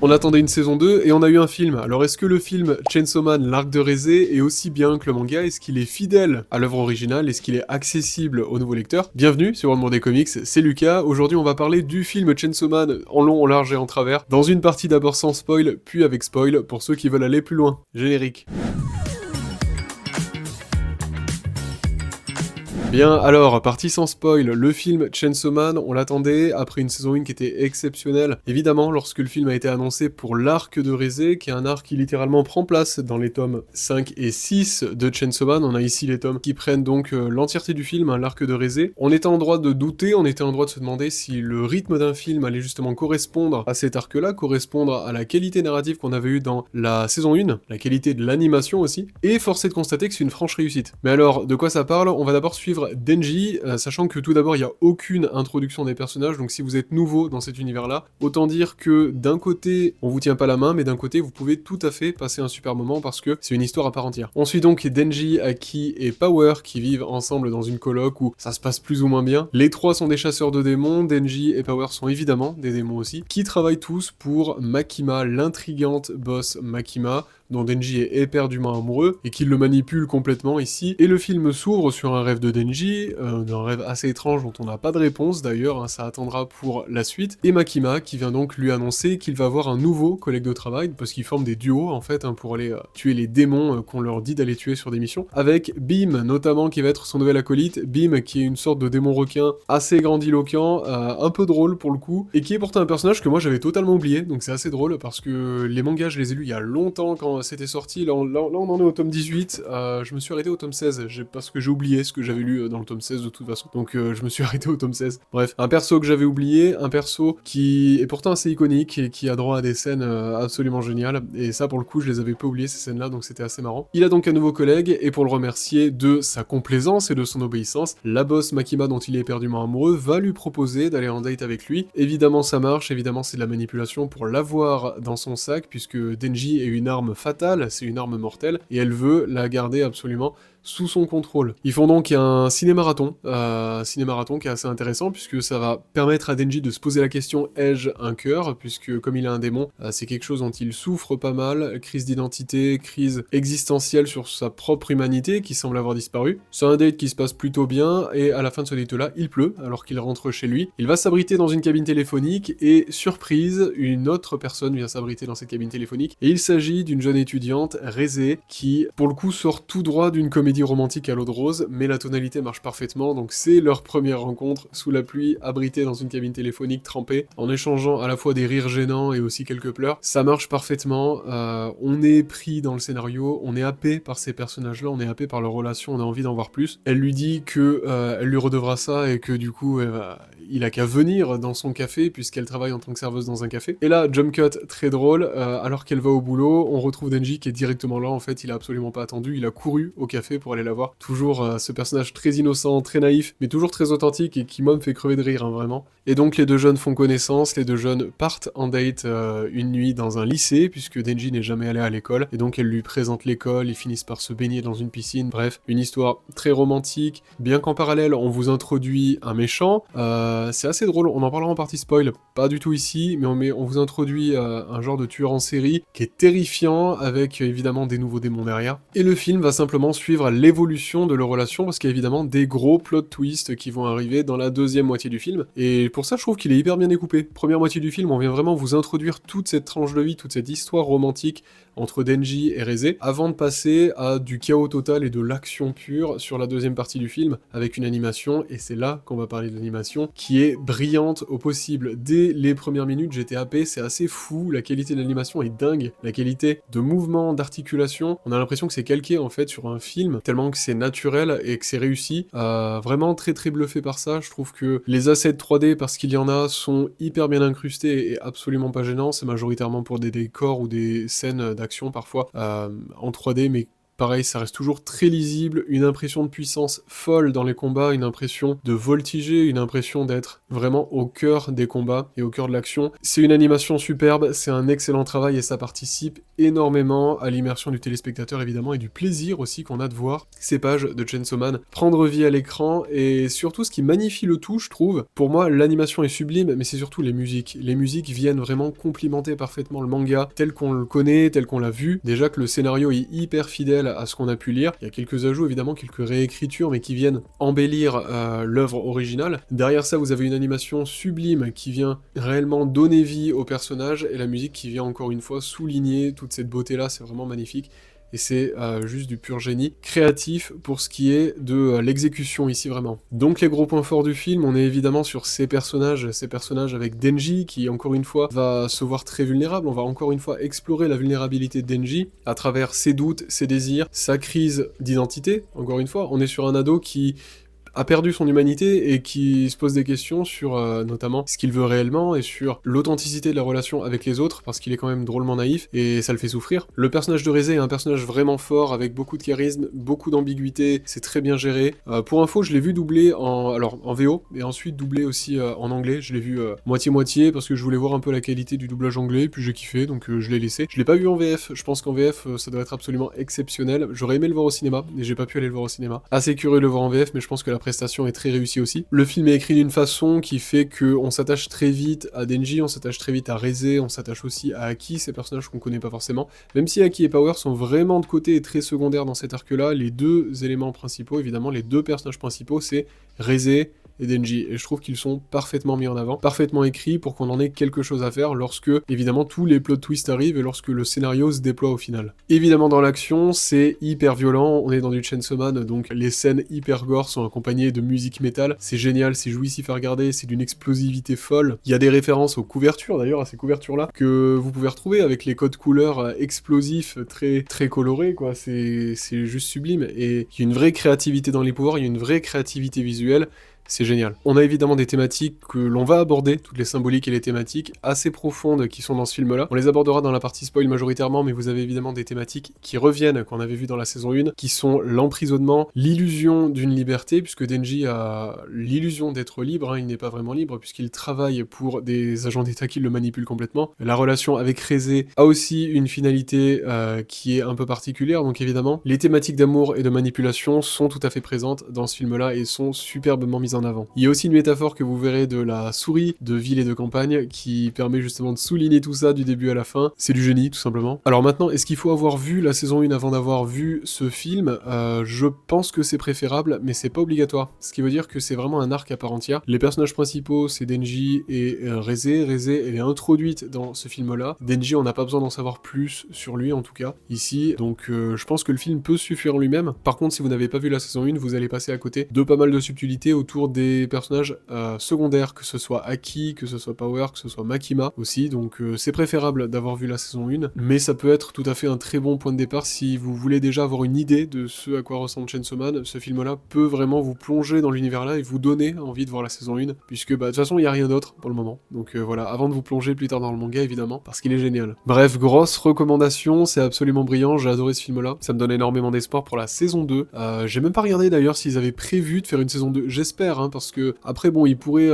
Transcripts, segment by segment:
On attendait une saison 2 et on a eu un film. Alors est-ce que le film Chainsaw Man, l'arc de Rézé est aussi bien que le manga? Est-ce qu'il est fidèle à l'œuvre originale? Est-ce qu'il est accessible aux nouveaux lecteurs? Bienvenue sur Monde des Comics, c'est Lucas. Aujourd'hui on va parler du film Chainsaw Man en long, en large et en travers, dans une partie d'abord sans spoil, puis avec spoil, pour ceux qui veulent aller plus loin. Générique. Bien, alors, partie sans spoil, le film Chainsaw Man, on l'attendait après une saison 1 qui était exceptionnelle. Évidemment, lorsque le film a été annoncé pour l'arc de Rézé, qui est un arc qui littéralement prend place dans les tomes 5 et 6 de Chainsaw Man, on a ici les tomes qui prennent donc l'entièreté du film, hein, l'arc de Rézé. On était en droit de douter, on était en droit de se demander si le rythme d'un film allait justement correspondre à cet arc-là, correspondre à la qualité narrative qu'on avait eue dans la saison 1, la qualité de l'animation aussi, et force est de constater que c'est une franche réussite. Mais alors, de quoi ça parle? On va d'abord suivre Denji, sachant que tout d'abord il n'y a aucune introduction des personnages, donc si vous êtes nouveau dans cet univers-là, autant dire que d'un côté on vous tient pas la main, mais d'un côté vous pouvez tout à fait passer un super moment parce que c'est une histoire à part entière. On suit donc Denji, Aki et Power qui vivent ensemble dans une coloc où ça se passe plus ou moins bien. Les trois sont des chasseurs de démons, Denji et Power sont évidemment des démons aussi, qui travaillent tous pour Makima, l'intrigante boss Makima, dont Denji est éperdument amoureux, et qu'il le manipule complètement ici. Et le film s'ouvre sur un rêve de Denji, un rêve assez étrange dont on n'a pas de réponse d'ailleurs, hein, ça attendra pour la suite, et Makima qui vient donc lui annoncer qu'il va avoir un nouveau collègue de travail, parce qu'ils forment des duos en fait, hein, pour aller tuer les démons qu'on leur dit d'aller tuer sur des missions, avec Beam notamment qui va être son nouvel acolyte, Beam qui est une sorte de démon requin assez grandiloquent, un peu drôle pour le coup, et qui est pourtant un personnage que moi j'avais totalement oublié, donc c'est assez drôle parce que les mangas je les ai lus il y a longtemps quand c'était sorti, là on en est au tome 18, je me suis arrêté au tome 16, parce que j'ai oublié ce que j'avais lu dans le tome 16 de toute façon, donc je me suis arrêté au tome 16. Bref, un perso que j'avais oublié, un perso qui est pourtant assez iconique et qui a droit à des scènes absolument géniales, et ça pour le coup je les avais pas oubliées ces scènes-là, donc c'était assez marrant. Il a donc un nouveau collègue, et pour le remercier de sa complaisance et de son obéissance, la boss Makima dont il est éperdument amoureux va lui proposer d'aller en date avec lui. Évidemment ça marche, évidemment c'est de la manipulation pour l'avoir dans son sac, puisque Denji est une arme fatale, c'est une arme mortelle, et elle veut la garder absolument sous son contrôle. Ils font donc un ciné-marathon qui est assez intéressant, puisque ça va permettre à Denji de se poser la question: ai-je un cœur? Puisque comme il est un démon, c'est quelque chose dont il souffre pas mal, crise d'identité, crise existentielle sur sa propre humanité qui semble avoir disparu. C'est un date qui se passe plutôt bien, et à la fin de ce date-là, il pleut, alors qu'il rentre chez lui. Il va s'abriter dans une cabine téléphonique, et surprise, une autre personne vient s'abriter dans cette cabine téléphonique, et il s'agit d'une jeune étudiante, Rézé, qui, pour le coup, sort tout droit d'une comédie romantique à l'eau de rose, mais la tonalité marche parfaitement, donc c'est leur première rencontre sous la pluie, abrités dans une cabine téléphonique trempée, en échangeant à la fois des rires gênants et aussi quelques pleurs. Ça marche parfaitement, on est pris dans le scénario, on est happé par ces personnages-là, on est happé par leur relation, on a envie d'en voir plus. Elle lui dit que elle lui redevra ça, et que du coup, il a qu'à venir dans son café, puisqu'elle travaille en tant que serveuse dans un café. Et là, jump cut très drôle, alors qu'elle va au boulot, on retrouve Denji qui est directement là, en fait, il a absolument pas attendu, il a couru au café pour aller la voir. Toujours ce personnage très innocent, très naïf, mais toujours très authentique, et qui moi me fait crever de rire, hein, vraiment. Et donc les deux jeunes font connaissance, les deux jeunes partent en date une nuit dans un lycée, puisque Denji n'est jamais allé à l'école, et donc elle lui présente l'école, ils finissent par se baigner dans une piscine, bref, une histoire très romantique, bien qu'en parallèle on vous introduit un méchant, c'est assez drôle, on en parlera en partie spoil, pas du tout ici, mais on vous introduit un genre de tueur en série qui est terrifiant, avec évidemment des nouveaux démons derrière, et le film va simplement suivre l'évolution de leur relation, parce qu'il y a évidemment des gros plot twists qui vont arriver dans la deuxième moitié du film, et pour ça je trouve qu'il est hyper bien découpé. Première moitié du film, on vient vraiment vous introduire toute cette tranche de vie, toute cette histoire romantique entre Denji et Rézé, avant de passer à du chaos total et de l'action pure sur la deuxième partie du film, avec une animation, et c'est là qu'on va parler de l'animation, qui est brillante au possible. Dès les premières minutes, j'étais happé, c'est assez fou, la qualité de l'animation est dingue, la qualité de mouvement, d'articulation, on a l'impression que c'est calqué en fait sur un film, tellement que c'est naturel et que c'est réussi. Vraiment très très bluffé par ça, je trouve que les assets 3D, parce qu'il y en a, sont hyper bien incrustés et absolument pas gênants, c'est majoritairement pour des décors ou des scènes d'action parfois en 3D, mais pareil, ça reste toujours très lisible, une impression de puissance folle dans les combats, une impression de voltiger, une impression d'être vraiment au cœur des combats et au cœur de l'action. C'est une animation superbe, c'est un excellent travail et ça participe énormément à l'immersion du téléspectateur évidemment et du plaisir aussi qu'on a de voir ces pages de Chainsaw Man prendre vie à l'écran, et surtout ce qui magnifie le tout, je trouve, pour moi l'animation est sublime, mais c'est surtout les musiques. Les musiques viennent vraiment complimenter parfaitement le manga tel qu'on le connaît, tel qu'on l'a vu. Déjà que le scénario est hyper fidèle à ce qu'on a pu lire, il y a quelques ajouts évidemment, quelques réécritures, mais qui viennent embellir l'œuvre originale. Derrière ça, vous avez une animation sublime qui vient réellement donner vie au personnage, et la musique qui vient encore une fois souligner toute cette beauté-là, c'est vraiment magnifique. Et c'est juste du pur génie créatif pour ce qui est de l'exécution ici vraiment. Donc les gros points forts du film, on est évidemment sur ces personnages avec Denji qui encore une fois va se voir très vulnérable, on va encore une fois explorer la vulnérabilité de Denji à travers ses doutes, ses désirs, sa crise d'identité, encore une fois, on est sur un ado qui a perdu son humanité et qui se pose des questions sur notamment ce qu'il veut réellement et sur l'authenticité de la relation avec les autres, parce qu'il est quand même drôlement naïf et ça le fait souffrir. Le personnage de Reze est un personnage vraiment fort avec beaucoup de charisme, beaucoup d'ambiguïté, c'est très bien géré. Pour info, je l'ai vu doubler en VO et ensuite doublé aussi en anglais. Je l'ai vu moitié-moitié parce que je voulais voir un peu la qualité du doublage anglais, puis j'ai kiffé donc je l'ai laissé. Je l'ai pas vu en VF, je pense qu'en VF ça doit être absolument exceptionnel. J'aurais aimé le voir au cinéma mais j'ai pas pu aller le voir au cinéma. Assez curieux de le voir en VF, mais je pense que la prestation est très réussie aussi. Le film est écrit d'une façon qui fait qu'on s'attache très vite à Denji, on s'attache très vite à Reze, on s'attache aussi à Aki, ces personnages qu'on connaît pas forcément. Même si Aki et Power sont vraiment de côté et très secondaires dans cet arc-là, les deux éléments principaux, évidemment, les deux personnages principaux, c'est Reze et Denji, et je trouve qu'ils sont parfaitement mis en avant, parfaitement écrits pour qu'on en ait quelque chose à faire lorsque, évidemment, tous les plot twists arrivent et lorsque le scénario se déploie au final. Évidemment, dans l'action, c'est hyper violent, on est dans du Chainsaw Man, donc les scènes hyper gore sont accompagnées de musique métal, c'est génial, c'est jouissif à regarder, c'est d'une explosivité folle. Il y a des références aux couvertures, d'ailleurs, à ces couvertures-là, que vous pouvez retrouver avec les codes couleurs explosifs, très, très colorés, quoi, c'est juste sublime, et il y a une vraie créativité dans les pouvoirs, il y a une vraie créativité visuelle, c'est génial. On a évidemment des thématiques que l'on va aborder, toutes les symboliques et les thématiques assez profondes qui sont dans ce film-là. On les abordera dans la partie spoil majoritairement, mais vous avez évidemment des thématiques qui reviennent, qu'on avait vu dans la saison 1, qui sont l'emprisonnement, l'illusion d'une liberté, puisque Denji a l'illusion d'être libre, hein, il n'est pas vraiment libre, puisqu'il travaille pour des agents d'État qui le manipulent complètement. La relation avec Reze a aussi une finalité qui est un peu particulière, donc évidemment, les thématiques d'amour et de manipulation sont tout à fait présentes dans ce film-là et sont superbement mises en avant. Il y a aussi une métaphore que vous verrez de la souris de ville et de campagne qui permet justement de souligner tout ça du début à la fin. C'est du génie, tout simplement. Alors maintenant, est-ce qu'il faut avoir vu la saison 1 avant d'avoir vu ce film? Je pense que c'est préférable, mais c'est pas obligatoire. Ce qui veut dire que c'est vraiment un arc à part entière. Les personnages principaux, c'est Denji et Reze. Reze, elle est introduite dans ce film-là. Denji, on n'a pas besoin d'en savoir plus sur lui, en tout cas, ici. Donc je pense que le film peut suffire en lui-même. Par contre, si vous n'avez pas vu la saison 1, vous allez passer à côté de pas mal de subtilités autour des personnages secondaires, que ce soit Aki, que ce soit Power, que ce soit Makima aussi, donc c'est préférable d'avoir vu la saison 1, mais ça peut être tout à fait un très bon point de départ si vous voulez déjà avoir une idée de ce à quoi ressemble Chainsaw Man. Ce film-là peut vraiment vous plonger dans l'univers-là et vous donner envie de voir la saison 1, puisque de toute façon il n'y a rien d'autre pour le moment, donc voilà, avant de vous plonger plus tard dans le manga évidemment, parce qu'il est génial. Bref, grosse recommandation, c'est absolument brillant, j'ai adoré ce film-là, ça me donne énormément d'espoir pour la saison 2, j'ai même pas regardé d'ailleurs s'ils avaient prévu de faire une saison 2, j'espère, hein, parce que après bon, ils pourraient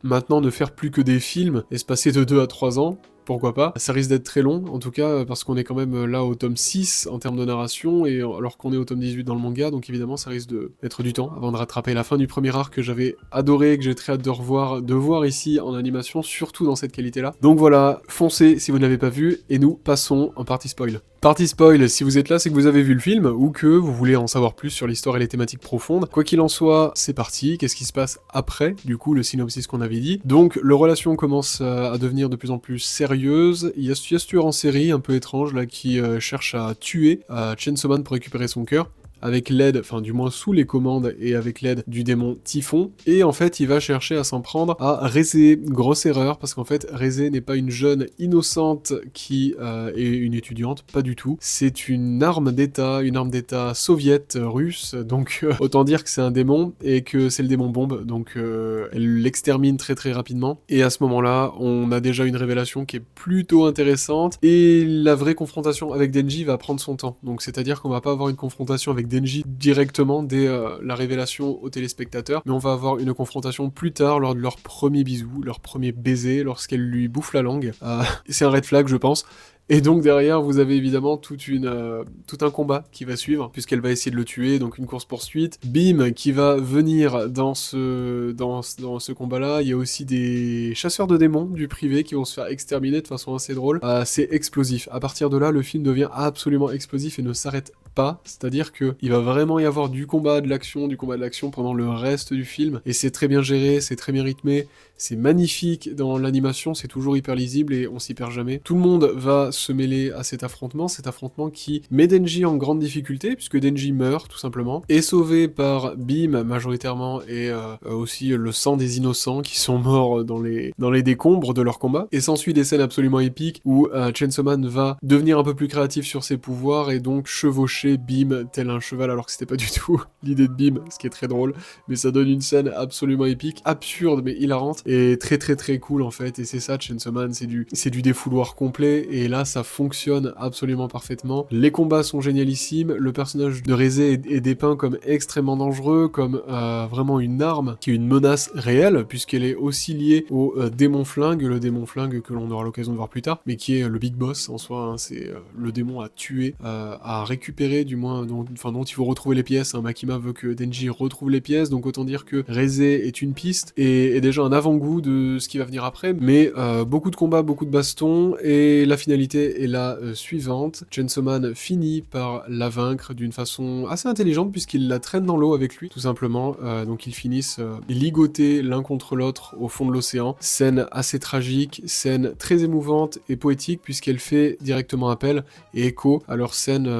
maintenant ne faire plus que des films et se passer de 2 à 3 ans. Pourquoi pas? Ça risque d'être très long, en tout cas, parce qu'on est quand même là au tome 6 en termes de narration, et alors qu'on est au tome 18 dans le manga, donc évidemment ça risque de mettre du temps avant de rattraper la fin du premier arc que j'avais adoré, que j'ai très hâte de voir ici en animation, surtout dans cette qualité-là. Donc voilà, foncez si vous ne l'avez pas vu, et nous passons en partie spoil. Partie spoil, si vous êtes là, c'est que vous avez vu le film, ou que vous voulez en savoir plus sur l'histoire et les thématiques profondes. Quoi qu'il en soit, c'est parti, qu'est-ce qui se passe après, du coup, le synopsis qu'on avait dit. Donc, leur relation commence à devenir de plus en plus sérieuse, il y a ce tueur en série un peu étrange, là, qui cherche à tuer Chainsaw Man pour récupérer son cœur. avec l'aide, enfin du moins sous les commandes et avec l'aide du démon Typhon, et en fait il va chercher à s'en prendre à Rézé. Grosse erreur, parce qu'en fait Rézé n'est pas une jeune innocente qui est une étudiante, pas du tout. C'est une arme d'État soviète russe, donc autant dire que c'est un démon, et que c'est le démon bombe, donc elle l'extermine très très rapidement, et à ce moment-là, on a déjà une révélation qui est plutôt intéressante, et la vraie confrontation avec Denji va prendre son temps, donc c'est-à-dire qu'on va pas avoir une confrontation avec Denji directement dès la révélation aux téléspectateurs, mais on va avoir une confrontation plus tard, lors de leur premier bisou, leur premier baiser, lorsqu'elle lui bouffe la langue. C'est un red flag, je pense. Et donc derrière, vous avez évidemment tout un combat qui va suivre, puisqu'elle va essayer de le tuer, donc une course-poursuite. Bim, qui va venir dans ce combat-là. Il y a aussi des chasseurs de démons du privé qui vont se faire exterminer de façon assez drôle. C'est explosif. À partir de là, le film devient absolument explosif et ne s'arrête pas, c'est-à-dire que il va vraiment y avoir du combat, de l'action pendant le reste du film, et c'est très bien géré, c'est très bien rythmé, c'est magnifique dans l'animation, c'est toujours hyper lisible et on s'y perd jamais. Tout le monde va se mêler à cet affrontement qui met Denji en grande difficulté, puisque Denji meurt tout simplement, est sauvé par Bim majoritairement, et aussi le sang des innocents qui sont morts dans les décombres de leur combat, et s'ensuit des scènes absolument épiques où Chainsaw Man va devenir un peu plus créatif sur ses pouvoirs et donc chevaucher Bim tel un cheval, alors que c'était pas du tout l'idée de Bim, ce qui est très drôle, mais ça donne une scène absolument épique, absurde mais hilarante, et très très très cool en fait, et c'est ça Chainsaw Man, c'est du défouloir complet, et là ça fonctionne absolument parfaitement. Les combats sont génialissimes, le personnage de Rézé est dépeint comme extrêmement dangereux, comme vraiment une arme qui est une menace réelle, puisqu'elle est aussi liée au démon flingue, le démon flingue que l'on aura l'occasion de voir plus tard, mais qui est le big boss en soi, hein, c'est le démon à tuer, à récupérer du moins, dont il faut retrouver les pièces, hein. Makima veut que Denji retrouve les pièces, donc autant dire que Rézé est une piste, et déjà un avant-goût de ce qui va venir après, mais beaucoup de combats, beaucoup de bastons, et la finalité est la suivante. Chainsaw Man finit par la vaincre d'une façon assez intelligente, puisqu'il la traîne dans l'eau avec lui, tout simplement, donc ils finissent ligotés l'un contre l'autre au fond de l'océan. Scène assez tragique, scène très émouvante et poétique, puisqu'elle fait directement appel et écho à leur scène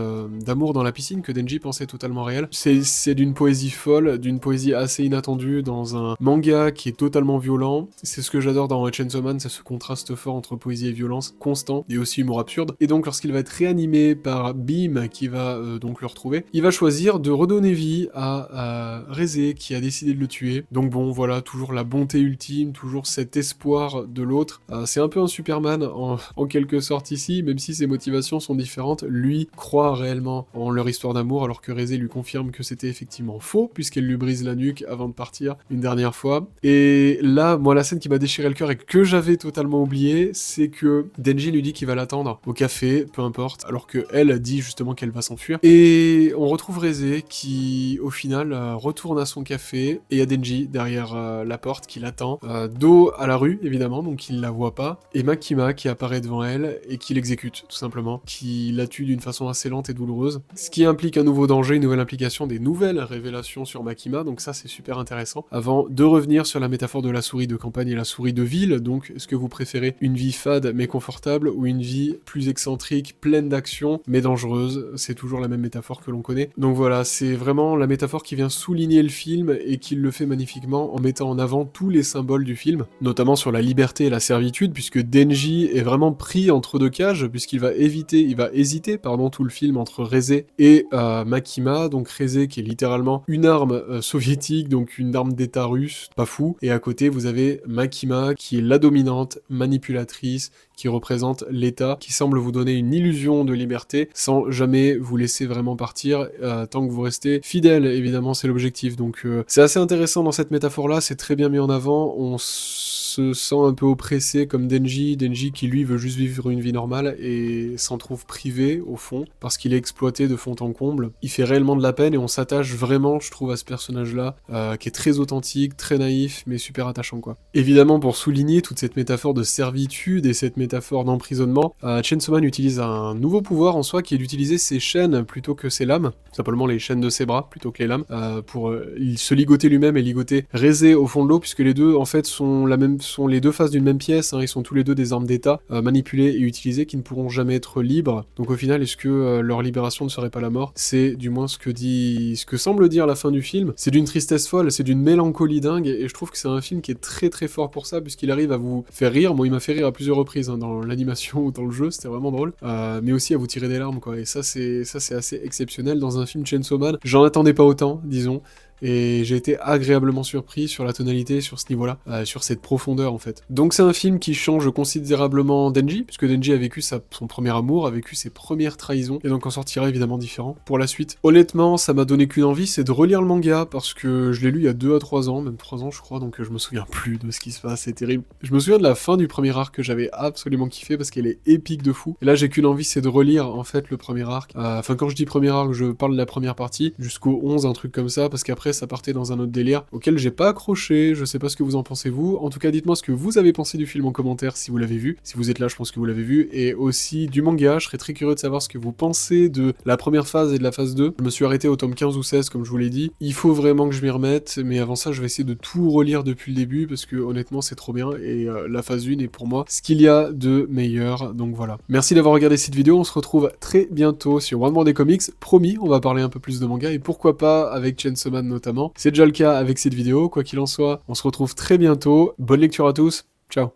d'amour dans la piscine que Denji pensait totalement réel. C'est d'une poésie folle, d'une poésie assez inattendue dans un manga qui est totalement violent. C'est ce que j'adore dans Chainsaw Man, c'est ce contraste fort entre poésie et violence constant, et aussi humour absurde. Et donc lorsqu'il va être réanimé par Bim, qui va donc le retrouver, il va choisir de redonner vie à Rézé, qui a décidé de le tuer. Donc bon, voilà, toujours la bonté ultime, toujours cet espoir de l'autre. C'est un peu un Superman en quelque sorte ici, même si ses motivations sont différentes. Lui croit réellement en leur histoire d'amour, alors que Rézé lui confirme que c'était effectivement faux, puisqu'elle lui brise la nuque avant de partir une dernière fois. Et là, moi, la scène qui m'a déchiré le cœur et que j'avais totalement oublié, c'est que Denji lui dit qu'il va l'attendre au café, peu importe, alors que elle dit justement qu'elle va s'enfuir. Et on retrouve Rézé qui, au final, retourne à son café, et il y a Denji derrière la porte qui l'attend, dos à la rue, évidemment, donc il la voit pas, et Makima qui apparaît devant elle et qui l'exécute, tout simplement, qui la tue d'une façon assez lente et douloureuse, ce qui implique un nouveau danger, une nouvelle implication, des nouvelles révélations sur Makima, donc ça c'est super intéressant, avant de revenir sur la métaphore de la souris de campagne et la souris de ville. Donc est-ce que vous préférez une vie fade mais confortable, ou une vie plus excentrique, pleine d'action, mais dangereuse? C'est toujours la même métaphore que l'on connaît. Donc voilà, c'est vraiment la métaphore qui vient souligner le film, et qui le fait magnifiquement en mettant en avant tous les symboles du film, notamment sur la liberté et la servitude, puisque Denji est vraiment pris entre deux cages, puisqu'il va hésiter tout le film entre Rézé et Makima. Donc Rézé qui est littéralement une arme soviétique, donc une arme d'État russe, pas fou, et à côté vous avez Makima qui est la dominante, manipulatrice, qui représente l'État, qui semble vous donner une illusion de liberté sans jamais vous laisser vraiment partir, tant que vous restez fidèle, évidemment c'est l'objectif. Donc c'est assez intéressant dans cette métaphore là, c'est très bien mis en avant, on se sent un peu oppressé comme Denji qui lui veut juste vivre une vie normale et s'en trouve privé au fond, parce qu'il est exploité de fond en comble. Il fait réellement de la peine, et on s'attache vraiment, je trouve, à ce personnage-là, qui est très authentique, très naïf, mais super attachant quoi. Évidemment, pour souligner toute cette métaphore de servitude et cette métaphore d'emprisonnement, Chainsaw Man utilise un nouveau pouvoir en soi, qui est d'utiliser ses chaînes plutôt que ses lames, simplement les chaînes de ses bras plutôt que les lames, pour se ligoter lui-même et ligoter Rézé au fond de l'eau, puisque les deux en fait sont sont les deux faces d'une même pièce, hein, ils sont tous les deux des armes d'État, manipulées et utilisées, qui ne pourront jamais être libres. Donc au final, est-ce que leur libération ne serait pas la mort? C'est du moins ce que semble dire la fin du film. C'est d'une tristesse folle, c'est d'une mélancolie dingue, et je trouve que c'est un film qui est très très fort pour ça, puisqu'il arrive à vous faire rire. Bon, il m'a fait rire à plusieurs reprises, hein, dans l'animation ou dans le jeu, c'était vraiment drôle, mais aussi à vous tirer des larmes, quoi. Et ça c'est assez exceptionnel dans un film Chainsaw Man. J'en attendais pas autant, disons. Et j'ai été agréablement surpris sur la tonalité, sur ce niveau-là, sur cette profondeur en fait. Donc c'est un film qui change considérablement Denji, puisque Denji a vécu son premier amour, a vécu ses premières trahisons, et donc en sortira évidemment différent pour la suite. Honnêtement, ça m'a donné qu'une envie, c'est de relire le manga, parce que je l'ai lu il y a 2 à 3 ans, même 3 ans je crois, donc je me souviens plus de ce qui se passe, c'est terrible. Je me souviens de la fin du premier arc que j'avais absolument kiffé, parce qu'elle est épique de fou. Et là j'ai qu'une envie, c'est de relire en fait le premier arc. Enfin quand je dis premier arc, je parle de la première partie, jusqu'au 11, un truc comme ça, parce qu'après ça partait dans un autre délire auquel j'ai pas accroché. Je sais pas ce que vous en pensez vous. En tout cas, dites-moi ce que vous avez pensé du film en commentaire si vous l'avez vu. Si vous êtes là, je pense que vous l'avez vu. Et aussi du manga, je serais très curieux de savoir ce que vous pensez de la première phase et de la phase 2. Je me suis arrêté au tome 15 ou 16 comme je vous l'ai dit. Il faut vraiment que je m'y remette, mais avant ça, je vais essayer de tout relire depuis le début parce que honnêtement, c'est trop bien et la phase 1 est pour moi ce qu'il y a de meilleur. Donc voilà. Merci d'avoir regardé cette vidéo. On se retrouve très bientôt sur One More Day Comics. Promis, on va parler un peu plus de manga et pourquoi pas avec Chainsaw Man notamment. C'est déjà le cas avec cette vidéo, quoi qu'il en soit, on se retrouve très bientôt, bonne lecture à tous, ciao.